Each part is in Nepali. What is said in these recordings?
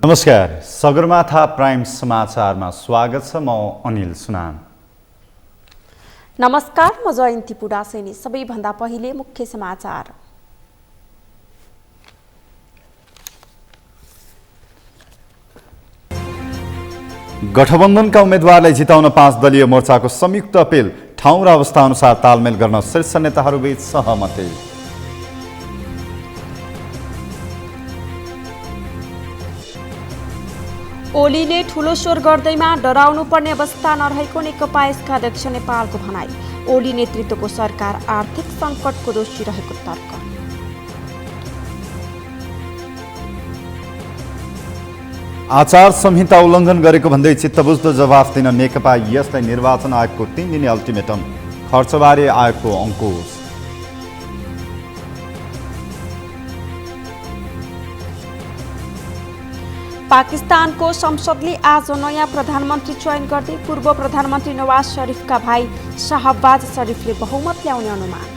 नमस्कार, सगरमाथा प्राइम समाचारमा स्वागत छ। म अनिल सुनाम। नमस्कार, म जयन्ती पुडासेनी। सबैभन्दा पहिले मुख्य समाचार। गठबन्धनका उम्मेद्वारलाई जिताउन 5 दलीय मोर्चाको संयुक्त अपिल, ठाउँ र अवस्था अनुसार तालमेल गर्न शीर्ष नेताहरूबीच सहमति। ओलीले ठूलो स्वर गर्दैमा डराउनु पर्ने अवस्था नरहेको नेकपा एसका अध्यक्ष नेपालको भनाई। ओली नेतृत्वको सरकार आर्थिक सङ्कटको दोषी रहेको तर्क। आचार संहिता उल्लङ्घन गरेको भन्दै चित्तबुझ्दो जवाफ दिन नेकपा यसलाई निर्वाचन आयोगको 3 दिने अल्टिमेटम, खर्चबारे आयोगको अङ्कुश। पाकिस्तानको संसदले आज नयाँ प्रधानमन्त्री चयन गर्दै पूर्व प्रधानमन्त्री नवाज शरीफका भाइ शाहबाज शरीफले बहुमत ल्याउने अनुमान।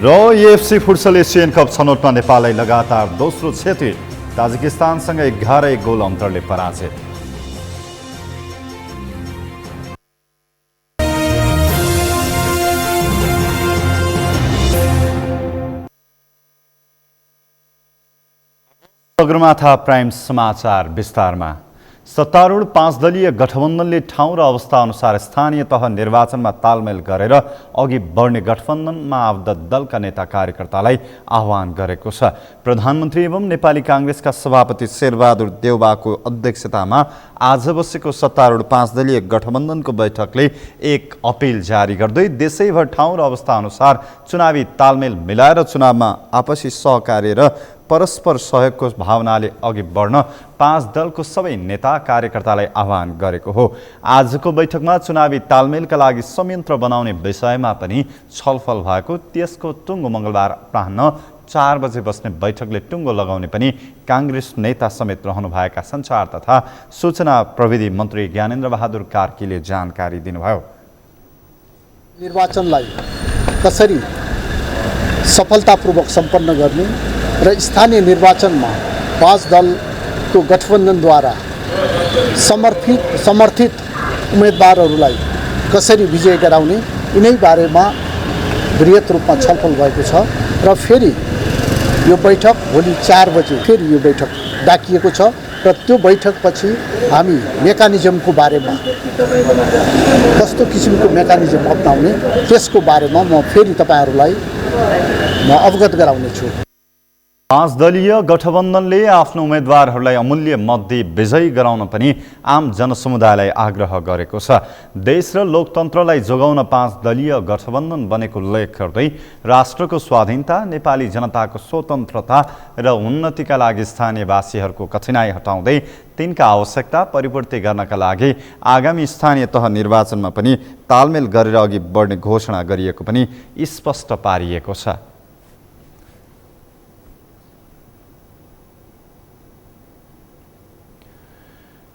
र एएफसी फुटसल एसियन कप छनौटमा नेपाललाई लगातार दोस्रो क्षति, ताजिकिस्तानसँग 11 गोल अन्तरले पराजय। सगरमाथा प्राइम समाचार विस्तारमा। सत्तारूढ 5 दलीय गठबन्धनले ठाउँ र अवस्था अनुसार स्थानीय तह निर्वाचनमा तालमेल गरेर अघि बढ्ने गठबन्धनमा आबद्ध दलका नेता कार्यकर्तालाई आह्वान गरेको छ। प्रधानमन्त्री एवं नेपाली काङ्ग्रेसका सभापति शेरबहादुर देउवाको अध्यक्षतामा आज बसेको सत्तारूढ 5 दलीय गठबन्धनको बैठकले एक अपिल जारी गर्दै देशैभर ठाउँ र अवस्था अनुसार चुनावी तालमेल मिलाएर चुनावमा आपसी सहकार्य र परस्पर सहयोगको भावनाले अघि बढ्न 5 दलको सबै नेता कार्यकर्तालाई आह्वान गरेको हो। आजको बैठकमा चुनावी तालमेलका लागि संयन्त्र बनाउने विषयमा पनि छलफल भएको। त्यसको टुङ्गो मङ्गलबार अपराह्न 4 बजे बस्ने बैठकले टुङ्गो लगाउने पनि काङ्ग्रेस नेता समेत रहनुभएका सञ्चार तथा सूचना प्रविधि मन्त्री ज्ञानेन्द्र बहादुर कार्कीले जानकारी दिनुभयो। निर्वाचनलाई कसरी सफलतापूर्वक सम्पन्न गर्ने र स्थानीय निर्वाचनमा 5 दलको गठबन्धनद्वारा समर्थित उम्मेदवारहरूलाई कसरी विजय गराउने, यिनै बारेमा बृहत रूपमा छलफल भएको छ। र फेरि यो बैठक भोलि 4 बजे फेरि यो बैठक डाकिएको छ र त्यो बैठकपछि हामी मेकानिजमको बारेमा कस्तो किसिमको मेकानिजम अपनाउने त्यसको बारेमा म फेरि तपाईँहरूलाई अवगत गराउनेछु। 5 दलीय गठबन्धनले आफ्नो उम्मेदवारहरूलाई अमूल्य मत दिई विजयी गराउन पनि आम जनसमुदायलाई आग्रह गरेको छ। देश र लोकतन्त्रलाई जोगाउन 5 दलीय गठबन्धन बनेको उल्लेख गर्दै राष्ट्रको स्वाधीनता, नेपाली जनताको स्वतन्त्रता र उन्नतिका लागि स्थानीयवासीहरूको कठिनाई हटाउँदै तिनका आवश्यकता परिपूर्ति गर्नका लागि आगामी स्थानीय तह निर्वाचनमा पनि तालमेल गरेर अघि बढ्ने घोषणा गरिएको पनि स्पष्ट पारिएको छ।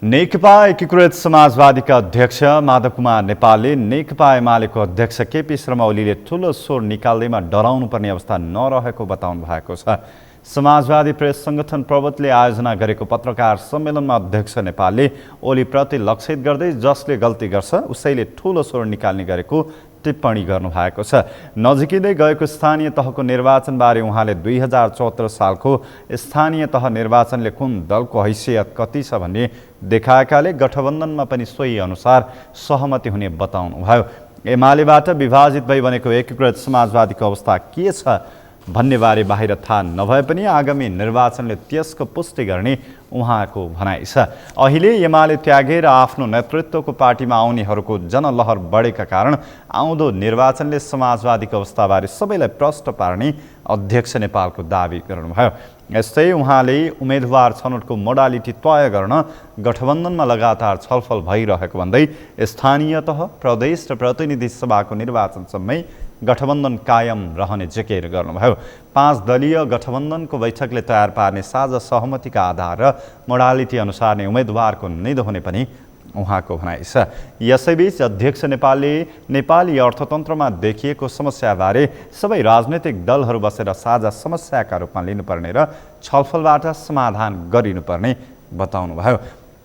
नेकपा एकीकृत समाजवादीका अध्यक्ष माधव कुमार नेपालले नेकपा एमालेको अध्यक्ष केपी शर्मा ओलीले ठूलो स्वर निकाल्दैमा डराउनु पर्ने अवस्था नरहेको बताउनु भएको छ। समाजवादी प्रेस संगठन प्रवतले आयोजना गरेको पत्रकार सम्मेलनमा अध्यक्ष नेपालले ओलीप्रति लक्षित गर्दै जसले गल्ती गर्छ उसैले ठूलो स्वर निकाल्ने गरेको टिप्पणी गर्नुभएको छ। नजिकै गएको स्थानीय तहको निर्वाचनबारे उहाँले 2074 सालको स्थानीय तह निर्वाचनले कुन दलको हैसियत कति छ भन्ने देखाएकाले गठबन्धनमा पनि सोही अनुसार सहमति हुने बताउनुभयो। एमालेबाट विभाजित भई बनेको एकीकृत समाजवादीको अवस्था के छ भन्नेबारे बाहिर थाहा नभए पनि आगामी निर्वाचनले त्यसको पुष्टि गर्ने उहाँको भनाइ छ। अहिले एमाले त्यागेर आफ्नो नेतृत्वको पार्टीमा आउनेहरूको जनलहर बढेका कारण आउँदो निर्वाचनले समाजवादीको अवस्थाबारे सबैलाई प्रश्न पार्ने अध्यक्ष नेपालको दावी गर्नुभयो। यस्तै उहाँले उम्मेदवार छनौटको मोडालिटी तय गर्न गठबन्धनमा लगातार छलफल भइरहेको भन्दै स्थानीय तह, प्रदेश र प्रतिनिधि सभाको निर्वाचनसम्मै गठबन्धन कायम रहने जिकिर गर्नुभयो। 5 दलीय गठबन्धनको बैठकले तयार पार्ने साझा सहमतिका आधार र मोडालिटी अनुसार नै उम्मेदवारको निधो हुने पनि उहाँको भनाइ छ। यसैबीच अध्यक्ष नेपालले नेपाली अर्थतन्त्रमा देखिएको समस्याबारे सबै राजनैतिक दलहरू बसेर साझा समस्याका रूपमा लिनुपर्ने र छलफलबाट समाधान गरिनुपर्ने बताउनुभयो।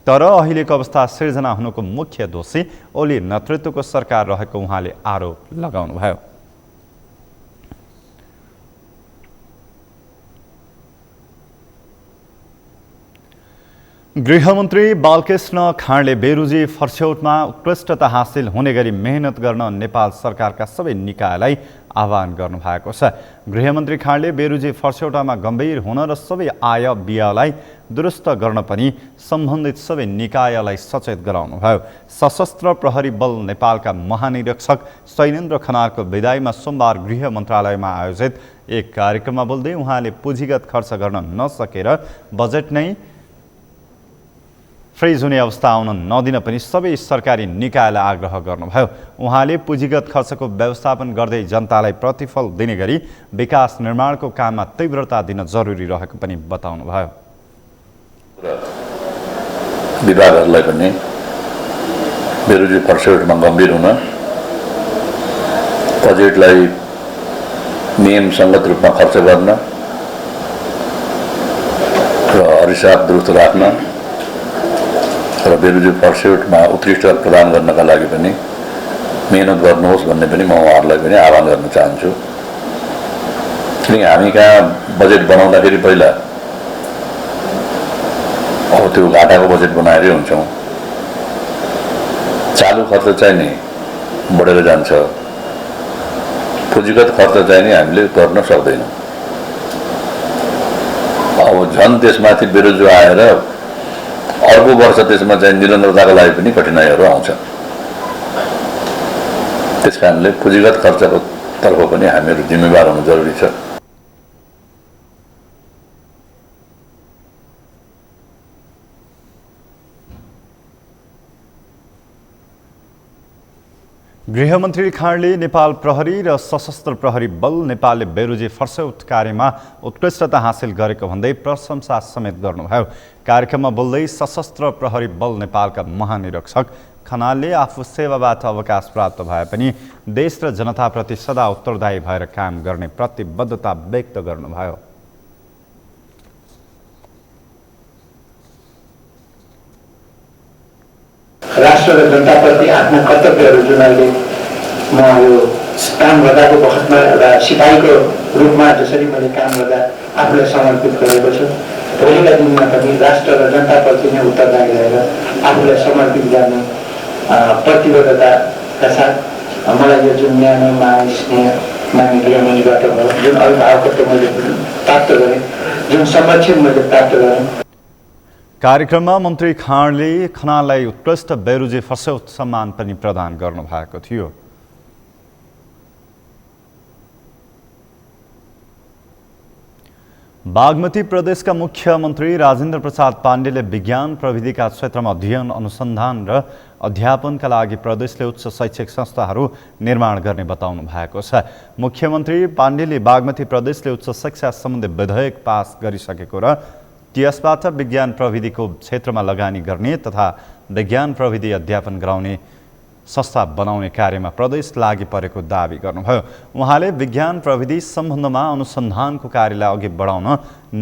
तर अहिलेको अवस्था सिर्जना हुनुको मुख्य दोषी ओली नेतृत्वको सरकार रहेको उहाँले आरोप लगाउनुभयो। गृहमन्त्री बालकृष्ण खाँडले बेरोजी फर्स्यौटमा उत्कृष्टता हासिल हुने गरी मेहनत गर्न नेपाल सरकारका सबै निकायलाई आह्वान गर्नुभएको छ। गृहमन्त्री खाँडले बेरोजी फर्स्यौटामा गम्भीर हुन र सबै आय व्ययलाई दुरुस्त गर्न पनि सम्बन्धित सबै निकायलाई सचेत गराउनुभयो। सशस्त्र प्रहरी बल नेपालका महानिरीक्षक शैलेन्द्र खनालको विदाईमा सोमबार गृह मन्त्रालयमा आयोजित एक कार्यक्रममा बोल्दै उहाँले पुँजीगत खर्च गर्न नसकेर बजेट नै फ्रिज हुने अवस्था आउन नदिन पनि सबै सरकारी निकायलाई आग्रह गर्नुभयो। उहाँले पुँजीगत खर्चको व्यवस्थापन गर्दै जनतालाई प्रतिफल दिने गरी विकास निर्माणको काममा तीव्रता दिन जरुरी रहेको पनि बताउनुभयो। विभागहरूलाई पनि बेरोजी फर्स्यौटमा गम्भीर हुन, बजेटलाई नियमसङ्गत रूपमा खर्च गर्न र हरिसाब दुरुस्त राख्न र बेरोजी फर्स्यौटमा उत्कृष्ट प्रदान गर्नका लागि पनि मेहनत गर्नुहोस् भन्ने पनि म उहाँहरूलाई पनि आह्वान गर्न चाहन्छु। किनकि हामी कहाँ बजेट बनाउँदाखेरि पहिला अब त्यो घाटाको बजेट बनाएरै हुन्छौँ। चालु खर्च चाहिँ नि बढेर जान्छ, पुँजीगत खर्च चाहिँ नि हामीले गर्न सक्दैनौँ। अब झन् त्यसमाथि बेरोजगार आएर अर्को वर्ष त्यसमा चाहिँ निरन्तरताको लागि पनि कठिनाइहरू आउँछ। त्यस कारणले पुँजीगत खर्चको तर्फ पनि हामीहरू जिम्मेवार हुनु जरुरी छ। गृहमन्त्री खाँडले नेपाल प्रहरी र सशस्त्र प्रहरी बल नेपालले बेरोजी फर्स्यौट कार्यमा उत्कृष्टता हासिल गरेको भन्दै प्रशंसा समेत गर्नुभयो। कार्यक्रममा बोल्दै सशस्त्र प्रहरी बल नेपालका महानिरीक्षक खनालले आफू सेवाबाट अवकाश प्राप्त भए पनि देश र जनताप्रति सदा उत्तरदायी भएर काम गर्ने प्रतिबद्धता व्यक्त गर्नुभयो। राष्ट्र र जनताप्रति आफ्नो कर्तव्यहरू जुन अहिले म यो काम गर्दाको बखतमा एउटा सिपाहीको रूपमा जसरी मैले काम गर्दा आफूलाई समर्पित गरेको छु, भोलिका दिनमा पनि राष्ट्र र जनताप्रति नै उत्तरदायी रहेर आफूलाई समर्पित गर्ने प्रतिबद्धताका साथ मलाई यो जुन न्यानो माया स्नेह मान्य गृहमन्त्रीबाट भयो, जुन अभिभावकत्व मैले प्राप्त गरेँ, जुन संरक्षण मैले प्राप्त गरेँ। कार्यक्रममा मन्त्री खाँडले खनाललाई उत्कृष्ट बेरोजी फर्स्यौट सम्मान पनि प्रदान गर्नुभएको थियो। बागमती प्रदेशका मुख्यमन्त्री राजेन्द्र प्रसाद पाण्डेले विज्ञान प्रविधिका क्षेत्रमा अध्ययन अनुसन्धान र अध्यापनका लागि प्रदेशले उच्च शैक्षिक संस्थाहरू निर्माण गर्ने बताउनु भएको छ। मुख्यमन्त्री पाण्डेले बागमती प्रदेशले उच्च शिक्षा सम्बन्धी विधेयक पास गरिसकेको र त्यसबाट विज्ञान प्रविधिको क्षेत्रमा लगानी गर्ने तथा विज्ञान प्रविधि अध्यापन गराउने संस्था बनाउने कार्यमा प्रदेश लागि परेको दावी गर्नुभयो। उहाँले विज्ञान प्रविधि सम्बन्धमा अनुसन्धानको कार्यलाई अघि बढाउन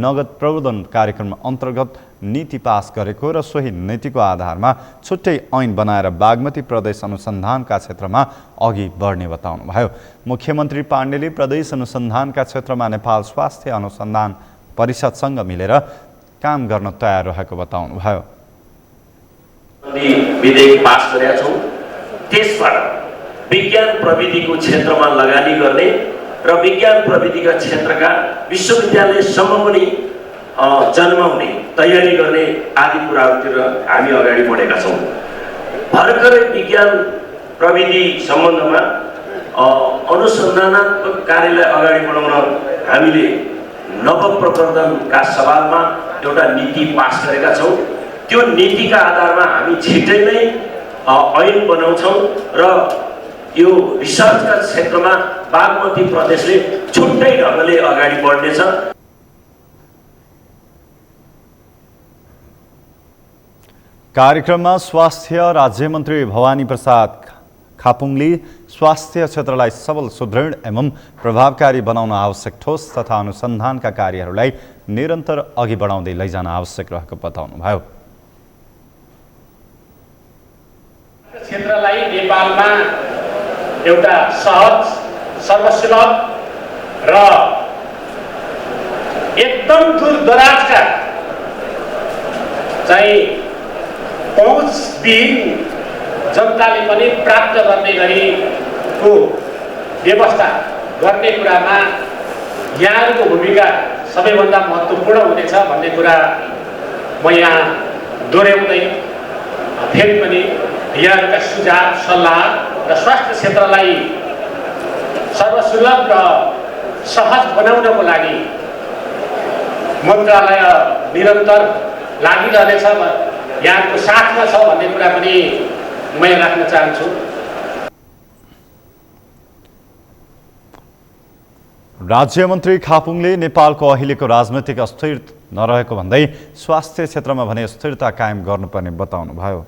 नगद प्रवर्धन कार्यक्रम अन्तर्गत नीति पास गरेको र सोही नीतिको आधारमा छुट्टै ऐन बनाएर बागमती प्रदेश अनुसन्धानका क्षेत्रमा अघि बढ्ने बताउनुभयो। मुख्यमन्त्री पाण्डेले प्रदेश अनुसन्धानका क्षेत्रमा नेपाल स्वास्थ्य अनुसन्धान परिषदसँग मिलेर काम गर्न तयार रहेको बताउनुभयो। विधेयक पास गरेका छौँ, त्यसबाट विज्ञान प्रविधिको क्षेत्रमा लगानी गर्ने र विज्ञान प्रविधिका क्षेत्रका विश्वविद्यालयसम्म पनि जन्माउने तयारी गर्ने आदि कुराहरूतिर हामी अगाडि बढेका छौँ। भर्खरै विज्ञान प्रविधि सम्बन्धमा अनुसन्धानात्मक कार्यलाई अगाडि बढाउन हामीले नवप्रवर्धनका सवालमा एउटा नीति पास गरेका छौँ। त्यो नीतिका आधारमा हामी छिट्टै नै ऐन बनाउँछौँ र यो रिसर्चका क्षेत्रमा बागमती प्रदेशले छुट्टै ढङ्गले अगाडि बढ्नेछ। कार्यक्रममा स्वास्थ्य राज्यमन्त्री भवानी प्रसाद खापुङले स्वास्थ्य क्षेत्रलाई सबल सुदृढ एवं प्रभावकारी बनाउन आवश्यक ठोस तथा अनुसन्धानका कार्यहरूलाई निरन्तर अघि बढाउँदै लैजान आवश्यक रहेको बताउनुभयो। क्षेत्रलाई नेपालमा एउटा सहज, सर्वसुलभ र एकदम दूरदराजका चाहिँ पहुँचविहीन जनताले पनि प्राप्त गर्ने गरीको व्यवस्था गर्ने कुरामा यहाँको भूमिका सबैभन्दा महत्त्वपूर्ण हुनेछ भन्ने कुरा म यहाँ दोहोऱ्याउँदै फेरि पनि यहाँका सुझाव सल्लाह र स्वास्थ्य क्षेत्रलाई सर्वसुलभ र सहज बनाउनको लागि मन्त्रालय निरन्तर लागिरहनेछ, यहाँको साथमा छ भन्ने कुरा पनि म राख्न चाहन्छु। राज्यमन्त्री खापुङले नेपालको अहिलेको राजनैतिक अस्थिर नरहेको भन्दै स्वास्थ्य क्षेत्रमा भने स्थिरता कायम गर्नुपर्ने बताउनुभयो।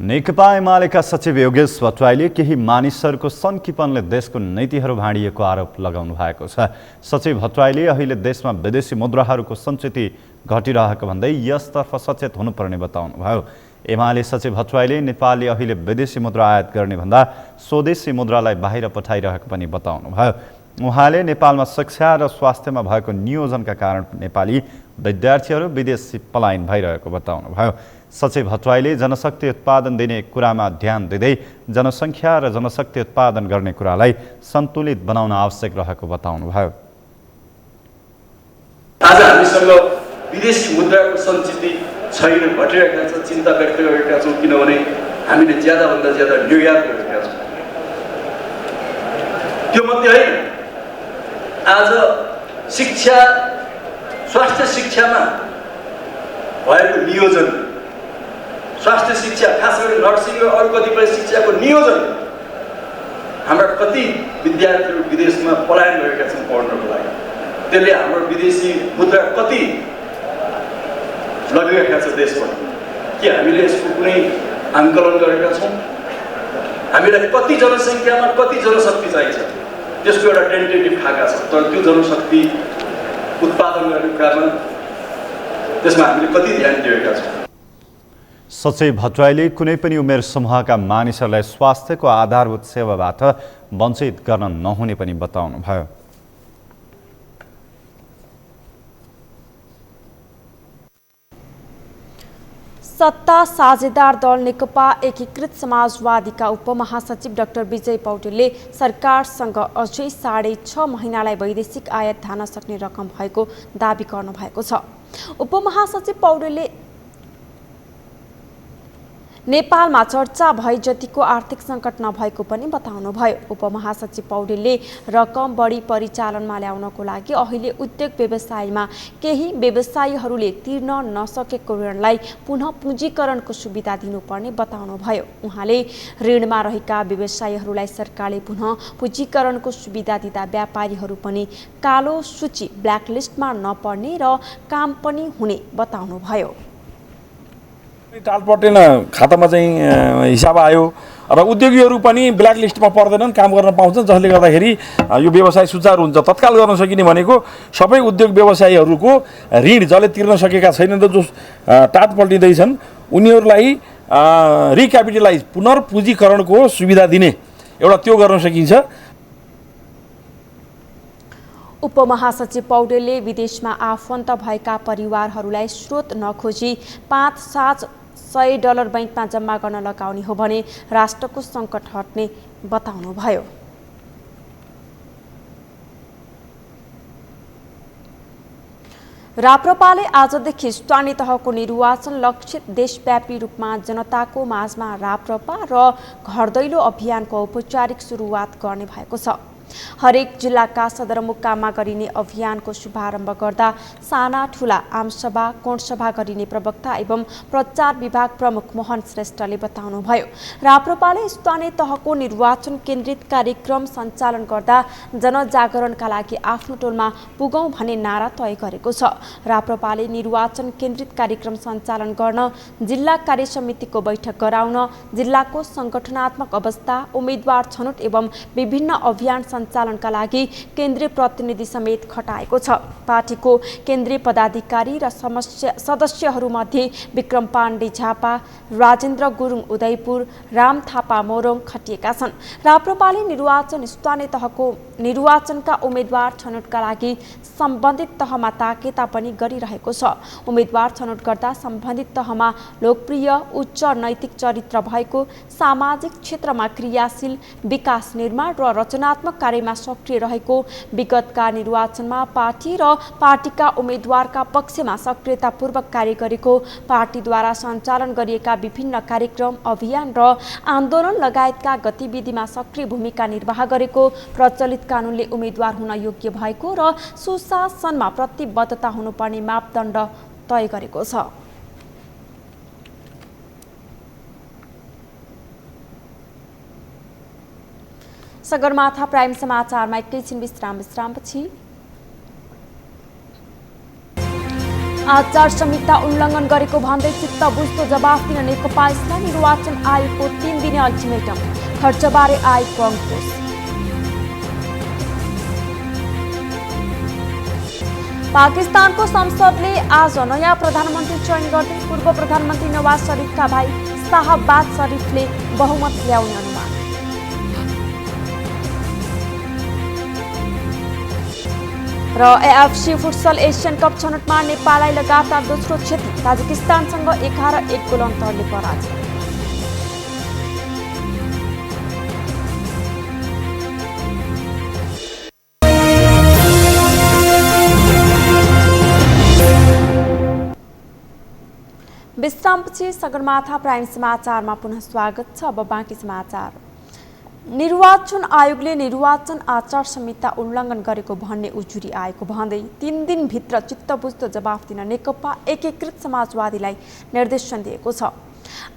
नेकपा एमालेका सचिव योगेश भट्टराईले केही मानिसहरूको सन्किपनले देशको नीतिहरू भाँडिएको आरोप लगाउनु भएको छ। सचिव भट्टराईले अहिले देशमा विदेशी मुद्राहरूको सञ्चिति घटिरहेको भन्दै यसतर्फ सचेत हुनुपर्ने बताउनुभयो। एमाले सचिव भट्टराईले नेपालले अहिले विदेशी मुद्रा आयात गर्ने भन्दा स्वदेशी मुद्रालाई बाहिर पठाइरहेको पनि बताउनुभयो। उहाँले नेपालमा शिक्षा र स्वास्थ्यमा भएको नियोजनका कारण नेपाली विद्यार्थीहरू विदेशी पलायन भइरहेको बताउनुभयो। सचिव भट्टराईले जनशक्ति उत्पादन दिने कुरामा ध्यान दिँदै जनसङ्ख्या र जनशक्ति उत्पादन गर्ने कुरालाई सन्तुलित बनाउन आवश्यक रहेको बताउनुभयो। आज हामीसँग विदेशी मुद्राको सञ्चिति छैन, घटिरहेका छ, चिन्ता व्यक्त गरेका छौँ, किनभने हामीले ज्यादाभन्दा ज्यादा निर्यात गरेका छौँ। त्यो मात्रै होइन, आज शिक्षा, स्वास्थ्य शिक्षामा भएको नियोजन, स्वास्थ्य शिक्षा खास गरी नर्सिङ र अरू कतिपय शिक्षाको नियोजन, हाम्रा कति विद्यार्थीहरू विदेशमा पलायन गरेका छन् पढ्नको लागि, त्यसले हाम्रो विदेशी मुद्रा कति लगिरहेका छ देशबाट, के हामीले यसको कुनै आङ्कलन गरेका छौँ? हामीलाई कति जनसङ्ख्यामा कति जनशक्ति चाहिन्छ त्यसको एउटा टेन्टेटिभ खाका छ, तर त्यो जनशक्ति उत्पादन गर्ने कुरामा त्यसमा हामीले कति ध्यान दिएका छौँ? सचिव भट्टराईले कुनै पनि उमेर समूहका मानिसहरूलाई स्वास्थ्यको आधारभूत सेवाबाट वञ्चित गर्न नहुने पनि बताउनुभयो। सत्ता साझेदार दल नेकपा एकीकृत समाजवादीका उपमहासचिव डाक्टर विजय पौडेलले सरकारसँग अझै 6.5 महिनालाई वैदेशिक आयात धान्न सक्ने रकम भएको दाबी गर्नुभएको छ। उपमहासचिव पौडेलले नेपालमा चर्चा भए जतिको आर्थिक सङ्कट नभएको पनि बताउनुभयो। उपमहासचिव पौडेलले रकम बढी परिचालनमा ल्याउनको लागि अहिले उद्योग व्यवसायमा केही व्यवसायीहरूले तिर्न नसकेको ऋणलाई पुनः पुँजीकरणको सुविधा दिनुपर्ने बताउनुभयो। उहाँले ऋणमा रहेका व्यवसायीहरूलाई सरकारले पुनः पुँजीकरणको सुविधा दिँदा व्यापारीहरू पनि कालो सूची ब्ल्याकलिस्टमा नपर्ने र काम पनि हुने बताउनुभयो। टालपटेन खातामा चाहिँ हिसाब आयो र उद्योगीहरू पनि ब्ल्याक लिस्टमा पर्दैनन्, काम गर्न पाउँछन्, जसले गर्दाखेरि यो व्यवसाय सुचारू हुन्छ। तत्काल गर्न सकिने भनेको सबै उद्योग व्यवसायीहरूको ऋण जसले तिर्न सकेका छैनन् र जो टाट पल्टिँदैछन् उनीहरूलाई रिक्यापिटलाइज पुनर्पुँजीकरणको सुविधा दिने एउटा त्यो गर्न सकिन्छ। उपमहासचिव पौडेलले विदेशमा आफन्त भएका परिवारहरूलाई स्रोत नखोजी $500 बैंकमा जम्मा गर्न लगाउने हो भने राष्ट्रको सङ्कट हट्ने बताउनुभयो। राप्रपाले आजदेखि स्थानीय तहको निर्वाचन लक्षित देशव्यापी रूपमा जनताको माझमा राप्रपा र घर दैलो अभियानको औपचारिक सुरुवात गर्ने भएको छ। हरेक जिल्लाका सदरमुकाममा गरिने अभियानको शुभारम्भ गर्दा साना ठुला आमसभा कोणसभा गरिने प्रवक्ता एवं प्रचार विभाग प्रमुख मोहन श्रेष्ठले बताउनुभयो। राप्रपाले स्थानीय तहको निर्वाचन केन्द्रित कार्यक्रम सञ्चालन गर्दा जनजागरणका लागि आफ्नो टोलमा पुगौं भन्ने नारा तय गरेको छ। राप्रपाले निर्वाचन केन्द्रित कार्यक्रम सञ्चालन गर्न जिल्ला कार्य समितिको बैठक गराउन जिल्लाको संगठनात्मक अवस्था, उम्मेद्वार छनौट एवं विभिन्न अभियान सञ्चालनका लागि केन्द्रीय प्रतिनिधि समेत खटाएको छ। पार्टीको केन्द्रीय पदाधिकारी र सदस्यहरूमध्ये विक्रम पाण्डे झापा, राजेन्द्र गुरुङ उदयपुर, राम थापा मोरङ खटिएका छन्। राप्रपाले निर्वाचन स्थानीय तहको निर्वाचनका उम्मेद्वार छनौटका लागि सम्बन्धित तहमा ताकेता पनि गरिरहेको छ। उम्मेद्वार छनौट गर्दा सम्बन्धित तहमा लोकप्रिय, उच्च नैतिक चरित्र भएको, सामाजिक क्षेत्रमा क्रियाशील, विकास निर्माण र रचनात्मक कार्यमा सक्रिय रहेको, विगतका निर्वाचनमा पार्टी र पार्टीका उम्मेद्वारका पक्षमा सक्रियतापूर्वक कार्य गरेको, पार्टीद्वारा सञ्चालन गरिएका विभिन्न कार्यक्रम, अभियान र आन्दोलन लगायतका गतिविधिमा सक्रिय भूमिका निर्वाह गरेको, प्रचलित कानुनले उम्मेद्वार हुन योग्य भएको र सुशासनमा प्रतिबद्धता हुनुपर्ने मापदण्ड तय गरेको छ। सगरमाथा प्राइम समाचारमा एकैछिन विश्रामपछि आचार संहिता उल्लङ्घन गरेको भन्दै चित्त बुझ्दो जवाफ दिन नेकपा इस्लाम निर्वाचन आयोगको 3 दिने अल्टिमेटम, खर्चबारे आयोगको अङ्कुश। पाकिस्तानको संसदले आज नयाँ प्रधानमन्त्री चयन गर्दै पूर्व प्रधानमन्त्री नवाज शरीफका भाइ शाहबाज शरीफले बहुमत ल्याउने अनुमान। र एएफसी फुटसल एसियन कप छनौटमा नेपाललाई लगातार दोस्रो क्षति, ताजिकिस्तानसँग 11-1 गोल अन्तरले पराजय। विश्रामपछि सगरमाथा प्राइम समाचारमा पुनः स्वागत छ। अब बाँकी समाचार। निर्वाचन आयोगले निर्वाचन आचार संहिता उल्लङ्घन गरेको भन्ने उजुरी आएको भन्दै 3 दिनभित्र चित्तबुझ्दो जवाफ दिन नेकपा एकीकृत समाजवादीलाई निर्देशन दिएको छ।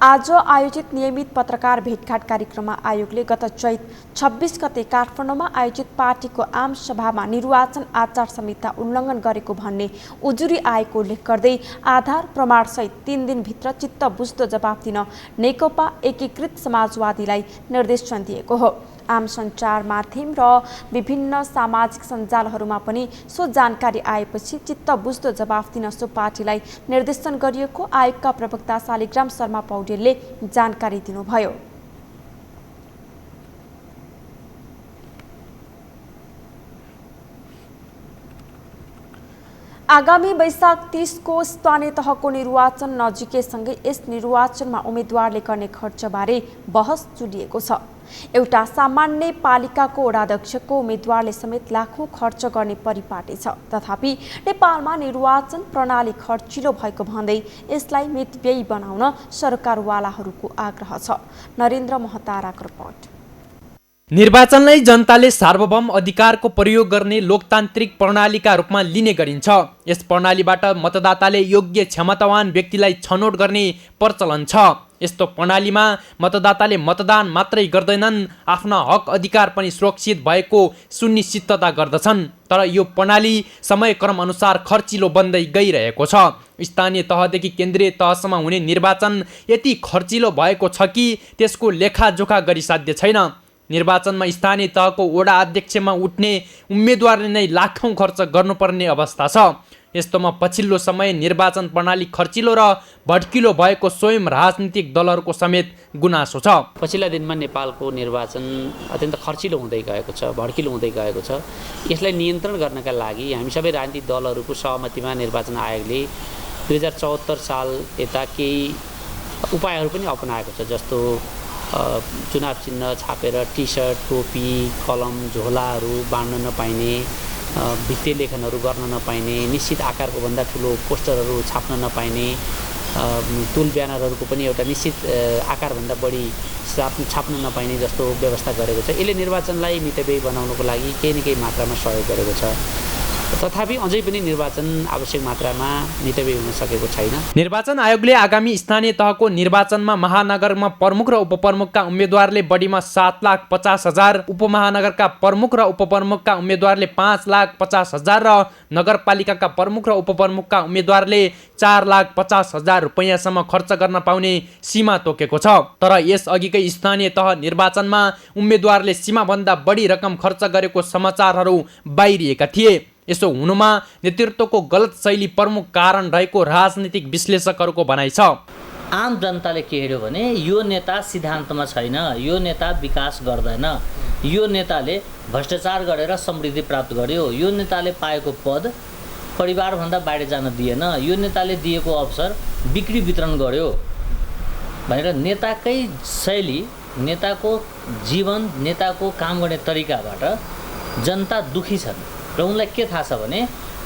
आज आयोजित नियमित पत्रकार भेटघाट कार्यक्रममा आयोगले गत चैत 26 गते काठमाडौँमा आयोजित पार्टीको आम सभामा निर्वाचन आचार संहिता उल्लङ्घन गरेको भन्ने उजुरी आएको उल्लेख गर्दै आधार प्रमाणसहित 3 दिनभित्र चित्त बुझ्दो जवाफ दिन नेकपा एकीकृत समाजवादीलाई निर्देशन दिएको हो। आम सञ्चार माध्यम र विभिन्न सामाजिक सञ्जालहरूमा पनि सो जानकारी आएपछि चित्त बुझ्दो जवाफ दिन सो पार्टीलाई निर्देशन गरिएको आयोगका प्रवक्ता शालिग्राम शर्मा पौडेलले जानकारी दिनुभयो। आगामी वैशाख 30 को स्थानीय तहको निर्वाचन नजिकैसँगै यस निर्वाचनमा उम्मेद्वारले गर्ने खर्चबारे बहस चुलिएको छ। एउटा सामान्य पालिकाको वडाध्यक्षको उम्मेद्वारले समेत लाखौं खर्च गर्ने परिपाटी छ। तथापि नेपालमा निर्वाचन प्रणाली खर्चिलो भएको भन्दै यसलाई मितव्ययी बनाउन सरकारवालाहरूको आग्रह छ। नरेन्द्र महताराको रिपोर्ट। निर्वाचनलाई जनताले सार्वभौम अधिकारको प्रयोग गर्ने लोकतान्त्रिक प्रणालीका रूपमा लिने गरिन्छ। यस प्रणालीबाट मतदाताले योग्य क्षमतावान व्यक्तिलाई छनौट गर्ने प्रचलन छ। यस्तो प्रणालीमा मतदाताले मतदान मात्रै गर्दैनन्, आफ्ना हक अधिकार पनि सुरक्षित भएको सुनिश्चितता गर्दछन्। तर यो प्रणाली समयक्रम अनुसार खर्चिलो बन्दै गइरहेको छ। स्थानीय तहदेखि केन्द्रीय तहसम्म हुने निर्वाचन यति खर्चिलो भएको छ कि त्यसको लेखाजोखा गरिसाध्य छैन। निर्वाचनमा स्थानीय तहको वडा अध्यक्षमा उठ्ने उम्मेद्वारले नै लाखौं खर्च गर्नुपर्ने अवस्था छ। यस्तोमा पछिल्लो समय निर्वाचन प्रणाली खर्चिलो र भड्किलो भएको स्वयं राजनीतिक दलहरूको समेत गुनासो छ। पछिल्ला दिनमा नेपालको निर्वाचन अत्यन्त खर्चिलो हुँदै गएको छ, भड्किलो हुँदै गएको छ। यसलाई नियन्त्रण गर्नका लागि हामी सबै राजनीतिक दलहरूको सहमतिमा निर्वाचन आयोगले 2074 साल यता केही उपायहरू पनि अपनाएको छ। जस्तो चुनाव चिन्ह छापेर टी सर्ट, टोपी, कलम, झोलाहरू बाँड्न नपाइने, भित्ते लेखनहरू गर्न नपाइने, निश्चित आकारको भन्दा ठुलो पोस्टरहरू छाप्न नपाइने, तुल ब्यानरहरूको पनि एउटा निश्चित आकारभन्दा बढी छाप्न नपाइने जस्तो व्यवस्था गरेको छ। यसले निर्वाचनलाई मितव्ययी बनाउनको लागि केही न केही मात्रामा सहयोग गरेको छ। तथापि अझै पनि निर्वाचन आवश्यक मात्रामा मितव्ययी हुन सकेको छैन। निर्वाचन आयोगले आगामी स्थानीय तहको निर्वाचनमा महानगरमा प्रमुख र उपप्रमुखका उम्मेदवारले बढीमा 7,50,000, उपमहानगरका प्रमुख र उपप्रमुखका उम्मेदवारले 5,50,000 र नगरपालिकाका प्रमुख र उपप्रमुखका उम्मेदवारले 4,50,000 रुपैयाँसम्म खर्च गर्न पाउने सीमा तोकेको छ। तर यसअघिकै स्थानीय तह निर्वाचनमा उम्मेदवारले सीमाभन्दा बढी रकम खर्च गरेको समाचारहरू बाहिरिएका थिए। यसो हुनुमा नेतृत्वको गलत शैली प्रमुख कारण रहेको राजनीतिक विश्लेषकहरूको भनाइ छ। आम जनताले के हेर्यो भने यो नेता सिद्धान्तमा छैन, यो नेता विकास गर्दैन, यो नेताले भ्रष्टाचार गरेर समृद्धि प्राप्त गर्यो, यो नेताले पाएको पद परिवारभन्दा बाहिर जान दिएन, यो नेताले दिएको अवसर बिक्री वितरण गर्यो भनेर नेताकै शैली, नेताको जीवन, नेताको काम गर्ने तरिकाबाट जनता दुखी छन्। र उनलाई के थाहा छ भने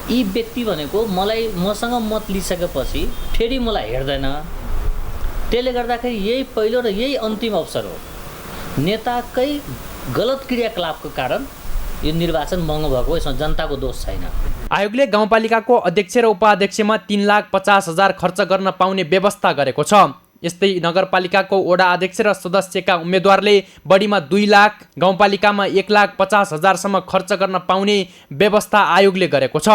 यी व्यक्ति भनेको मसँग मत लिइसकेपछि फेरि मलाई हेर्दैन, त्यसले गर्दाखेरि यही पहिलो र यही अन्तिम अवसर हो। नेताकै गलत क्रियाकलापको कारण यो निर्वाचन महँगो भएको, यसमा जनताको दोष छैन। आयोगले गाउँपालिकाको अध्यक्ष र उपाध्यक्षमा 3,50,000 खर्च गर्न पाउने व्यवस्था गरेको छ। यस्तै नगरपालिकाको वडा अध्यक्ष र सदस्यका उम्मेदवारले बढीमा 2 लाख, गाउँपालिकामा 1,50,000सम्म खर्च गर्न पाउने व्यवस्था आयोगले गरेको छ।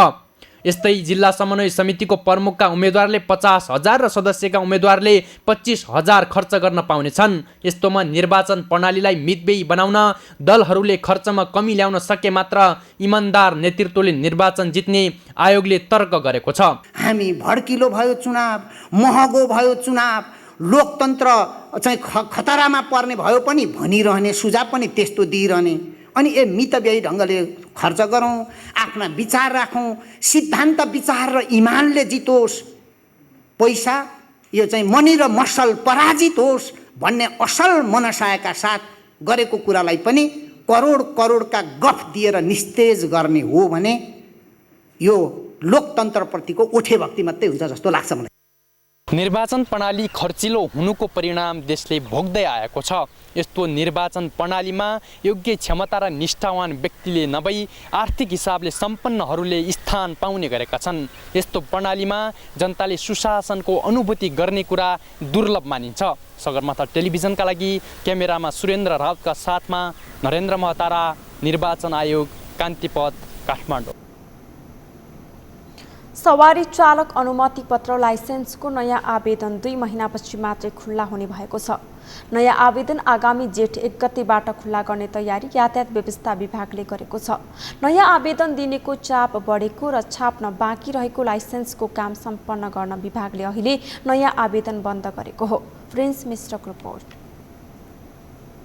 यस्तै जिल्ला समन्वय समितिको प्रमुखका उम्मेदवारले 50,000 र सदस्यका उम्मेदवारले 25,000 खर्च गर्न पाउने छन्। यस्तोमा निर्वाचन प्रणालीलाई मितव्ययी बनाउन दलहरूले खर्चमा कमी ल्याउन सके मात्र इमान्दार नेतृत्वले निर्वाचन जित्ने आयोगले तर्क गरेको छ। हामी भड्किलो भयो चुनाव, महँगो भयो चुनाव, लोकतन्त्र चाहिँ खतरामा पर्ने भयो पनि भनिरहने, सुझाव पनि त्यस्तो दिइरहने। अनि मितव्ययी ढङ्गले खर्च गरौँ, आफ्ना विचार राखौँ, सिद्धान्त विचार र इमानले जितोस्, पैसा यो चाहिँ मनी र मसल पराजित होस् भन्ने असल मनसायका साथ गरेको कुरालाई पनि करोड करोडका गफ दिएर निस्तेज गर्ने हो भने यो लोकतन्त्रप्रतिको ओठेभक्ति मात्रै हुन्छ जस्तो लाग्छ मलाई। निर्वाचन प्रणाली खर्चिलो हुनुको परिणाम देशले भोग्दै आएको छ। यस्तो निर्वाचन प्रणालीमा योग्य क्षमता र निष्ठावान व्यक्तिले नभई आर्थिक हिसाबले सम्पन्नहरूले स्थान पाउने गरेका छन्। यस्तो प्रणालीमा जनताले सुशासनको अनुभूति गर्ने कुरा दुर्लभ मानिन्छ। सगरमाथा टेलिभिजनका लागि क्यामेरामा सुरेन्द्र राउतका साथमा नरेन्द्र महतारा, निर्वाचन आयोग, कान्तिपथ, काठमाडौँ। सवारी चालक अनुमति पत्र लाइसेन्सको नयाँ आवेदन 2 महिनापछि मात्रै खुल्ला हुने भएको छ। नयाँ आवेदन आगामी जेठ 1 गतेबाट खुल्ला गर्ने तयारी यातायात व्यवस्था विभागले गरेको छ। नयाँ आवेदन दिनेको चाप बढेको र छाप्न बाँकी रहेको लाइसेन्सको काम सम्पन्न गर्न विभागले अहिले नयाँ आवेदन बन्द गरेको हो। प्रिन्स मिश्रको रिपोर्ट।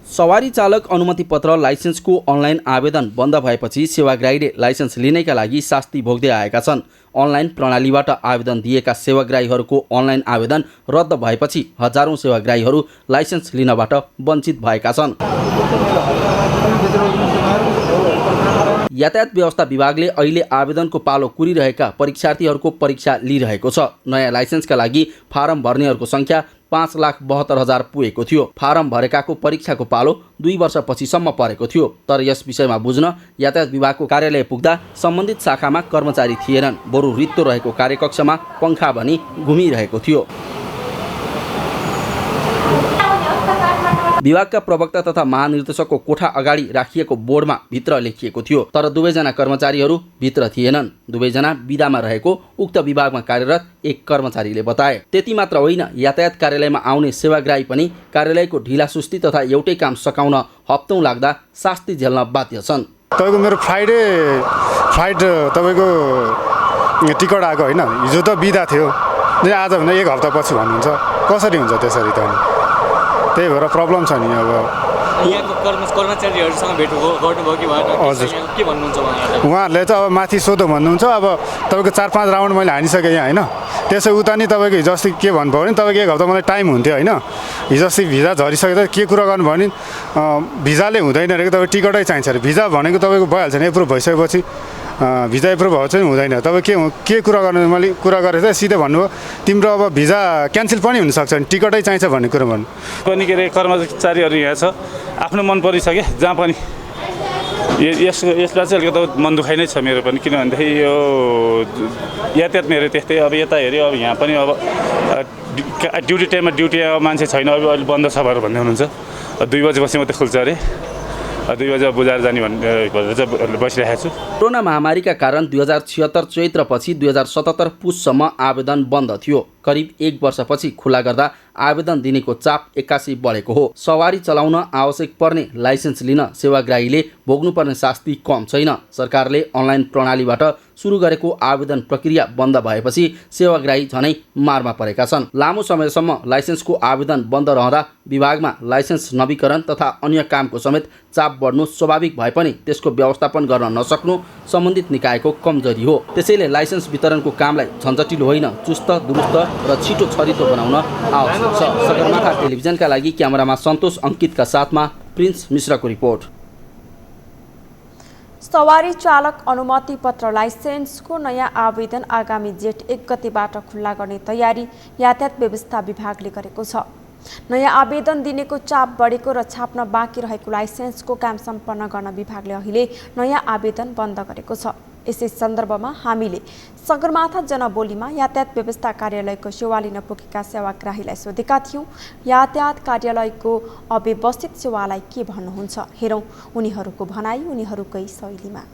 सवारी चालक अनुमति पत्र लाइसेन्सको अनलाइन आवेदन बन्द भएपछि सेवाग्राहीले लाइसेन्स लिनैका लागि शास्ति भोग्दै आएका छन्। अनलाइन प्रणालीबाट आवेदन दिएका सेवाग्राहीहरूको अनलाइन आवेदन रद्द भएपछि हजारौं सेवाग्राहीहरू लाइसेन्स लिनबाट वञ्चित भएका छन्। यातायात व्यवस्था विभागले अहिले आवेदनको पालो कुरिरहेका परीक्षार्थीहरूको परीक्षा लिइरहेको छ। नयाँ लाइसेन्सका लागि फारम भर्नेहरूको संख्या 5,72,000 पुगेको थियो। फारम भरेकाको परीक्षाको पालो 2 वर्षपछिसम्म परेको थियो। तर यस विषयमा बुझ्न यातायात विभागको कार्यालय पुग्दा सम्बन्धित शाखामा कर्मचारी थिएनन्। बरु रित्तो रहेको कार्यकक्षमा पंखा भनी घुमिरहेको थियो। विभागका प्रवक्ता तथा महानिर्देशकको कोठा अगाडि राखिएको बोर्डमा भित्र लेखिएको थियो, तर दुवैजना कर्मचारीहरू भित्र थिएनन्। दुवैजना बिदामा रहेको उक्त विभागमा कार्यरत एक कर्मचारीले बताए। त्यति मात्र होइन, यातायात कार्यालयमा आउने सेवाग्राही पनि कार्यालयको ढिलासुस्ती तथा एउटै काम सकाउन हप्तौं लाग्दा शास्ति झेल्न बाध्य छन्। तपाईँको मेरो फ्लाइट तपाईँको टिकट आएको होइन, हिजो त बिदा थियो, आज भन्दा 1 हप्ता पछि भन्नुहुन्छ, कसरी हुन्छ त्यसरी त? त्यही भएर प्रब्लम छ नि। अब यहाँको कर्मचारीहरूसँग भेट गर्नुभयो कि भएन? हजुर, के भन्नुहुन्छ उहाँहरूले चाहिँ अब माथि सोधो भन्नुहुन्छ। अब तपाईँको 4-5 राउन्ड मैले हानिसकेँ यहाँ होइन। त्यसै उता नि तपाईँको हिजो अस्ति के भन्नुभयो भने तपाईँको 1 हप्ता मलाई टाइम हुन्थ्यो होइन। हिजो अस्ति भिजा झरिसकेर के कुरा गर्नुभयो भने भिजाले हुँदैन रहेको, तपाईँ टिकटै चाहिन्छ अरे। भिजा भनेको तपाईँको भइहाल्छ नि, एप्रुभ भइसकेपछि। भिजा एप्रुभ भएको चाहिँ हुँदैन। तपाईँ के कुरा गर्नु, मैले कुरा गरेँ त सिधै भन्नुभयो तिम्रो अब भिजा क्यान्सल पनि हुनसक्छ, टिकटै चाहिन्छ भन्ने कुरो भन्नु पनि। के अरे कर्मचारीहरू यहाँ छ, आफ्नो मन परिसक्यो जहाँ पनि। यसलाई चाहिँ अलिकति मन दुखाइ नै छ मेरो पनि, किनभनेदेखि यो यातायात मेरो त्यस्तै। अब यता हेऱ्यो अब यहाँ पनि अब ड्युटी टाइममा ड्युटी अब मान्छे छैन, अब अहिले बन्द छ भनेर भन्दै हुनुहुन्छ। 2 बजेपछि मात्रै खुल्छ अरे, 2 बजे बजार जाने भनेर चाहिँ बसिरहेको छु। कोरोना महामारीका कारण 2076 चैत्रपछि 2077 पुससम्म आवेदन बन्द थियो। करिब 1 वर्षपछि खुला गर्दा आवेदन दिनेको चाप 81 बढेको हो। सवारी चलाउन आवश्यक पर्ने लाइसेन्स लिन सेवाग्राहीले भोग्नुपर्ने शास्ति कम छैन। सरकारले अनलाइन प्रणालीबाट सुरु गरेको आवेदन प्रक्रिया बन्द भएपछि सेवाग्राही झनै मारमा परेका छन्। लामो समयसम्म लाइसेन्सको आवेदन बन्द रहँदा विभागमा लाइसेन्स नवीकरण तथा अन्य कामको समेत चाप बढ्नु स्वाभाविक भए पनि त्यसको व्यवस्थापन गर्न नसक्नु सम्बन्धित निकायको कमजोरी हो। त्यसैले लाइसेन्स वितरणको कामलाई झन्झटिलो होइन, चुस्त दुरुस्त र छिटो छरितो बनाउन आवश्यक छ। सगरमाथा टेलिभिजनका लागि क्यामेरामा सन्तोष अङ्कितका साथमा प्रिन्स मिश्राको रिपोर्ट। सवारी चालक अनुमति पत्र लाइसेन्सको नयाँ आवेदन आगामी जेठ 1 गतेबाट खुल्ला गर्ने तयारी यातायात व्यवस्था विभागले गरेको छ। नयाँ आवेदन दिनेको चाप बढेको र छाप्न बाँकी रहेको लाइसेन्सको काम सम्पन्न गर्न विभागले अहिले नयाँ आवेदन बन्द गरेको छ। यसै सन्दर्भमा हामीले सगरमाथा जनबोलीमा यातायात व्यवस्था कार्यालयको सेवा लिन पुगेका सेवाग्राहीलाई सोधेका थियौँ। यातायात कार्यालयको अव्यवस्थित सेवालाई के भन्नुहुन्छ, हेरौँ उनीहरूको भनाइ उनीहरूकै शैलीमा।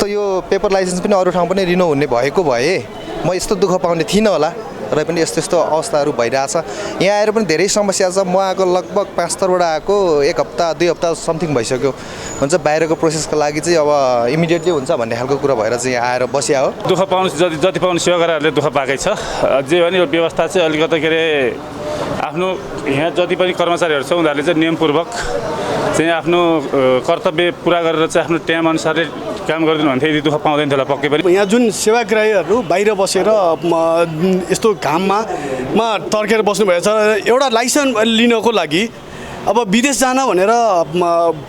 यो पेपर लाइसेन्स पनि अरू ठाउँ पनि रिन्यू हुने भएको भए म यस्तो दुःख पाउने थिइनँ होला, र पनि यस्तो यस्तो अवस्थाहरू भइरहेछ। यहाँ आएर पनि धेरै समस्या छ। म आएको लगभग 5 स्तरबाट आएको 1 हप्ता 2 हप्ता समथिङ भइसक्यो। हुन्छ बाहिरको प्रोसेसको लागि चाहिँ अब इमिडिएटली हुन्छ भन्ने खालको कुरा भएर चाहिँ यहाँ आएर बसिया हो। दुःख पाउनु जति पाउनु सेवाग्राहीहरूले दुःख पाएकै छ। जे भने यो व्यवस्था चाहिँ अलिकति के अरे आफ्नो यहाँ जति पनि कर्मचारीहरू छ उनीहरूले चाहिँ नियमपूर्वक चाहिँ आफ्नो कर्तव्य पुरा गरेर चाहिँ आफ्नो टाइम अनुसारले काम गरिदिनु भन्थ्यो। यदि दुःख पाउँदैन थियो होला पक्कै पनि। यहाँ जुन सेवाग्राहीहरू बाहिर बसेर यस्तो घाममा तर्केर बस्नुभएको छ, एउटा लाइसेन्स लिनको लागि अब विदेश जान भनेर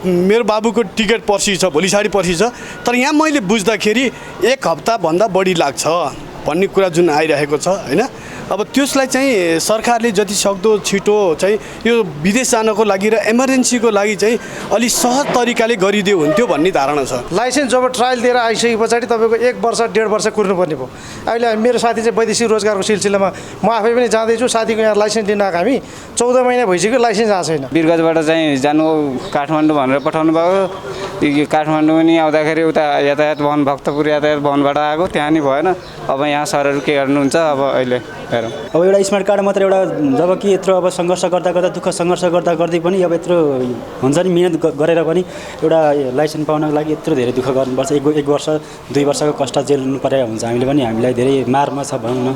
मेरो बाबुको टिकट पर्सि छ, भोलि साढी पर्सि छ, तर यहाँ मैले बुझ्दाखेरि 1 हप्ताभन्दा बढी लाग्छ भन्ने कुरा जुन आइरहेको छ होइन। अब त्यसलाई चाहिँ सरकारले जति सक्दो छिटो चाहिँ यो विदेश जानको लागि र इमर्जेन्सीको लागि चाहिँ अलि सहज तरिकाले गरिदियो हुन्थ्यो भन्ने धारणा छ। लाइसेन्स जब ट्रायल दिएर आइसके पछाडि तपाईँको 1 वर्ष 1.5 वर्ष कुर्नुपर्ने भयो। अहिले मेरो साथी चाहिँ वैदेशिक रोजगारको सिलसिलामा म आफै पनि जाँदैछु, साथीको यहाँ लाइसेन्स लिन आएको हामी 14 महिना भइसक्यो, लाइसेन्स आएको छैन। वीरगञ्जबाट चाहिँ जानु काठमाडौँ भनेर पठाउनु भएको, काठमाडौँ पनि आउँदाखेरि उता यातायात भवन भक्तपुर यातायात भवनबाट आएको, त्यहाँ नि भएन। अब यहाँ सरहरू के गर्नुहुन्छ अब अहिले हेरौँ। अब एउटा स्मार्ट कार्ड मात्र एउटा जब कि यत्रो अब सङ्घर्ष गर्दा दुःख सङ्घर्ष गर्दै पनि अब यत्रो हुन्छ नि मिहिनेत गरेर पनि एउटा लाइसेन्स पाउनको लागि यत्रो धेरै दुःख गर्नुपर्छ। 1 वर्ष 2 वर्षको कष्ट झेल्नु परेको हुन्छ हामीले पनि, हामीलाई धेरै मारमा छ भनौँ न।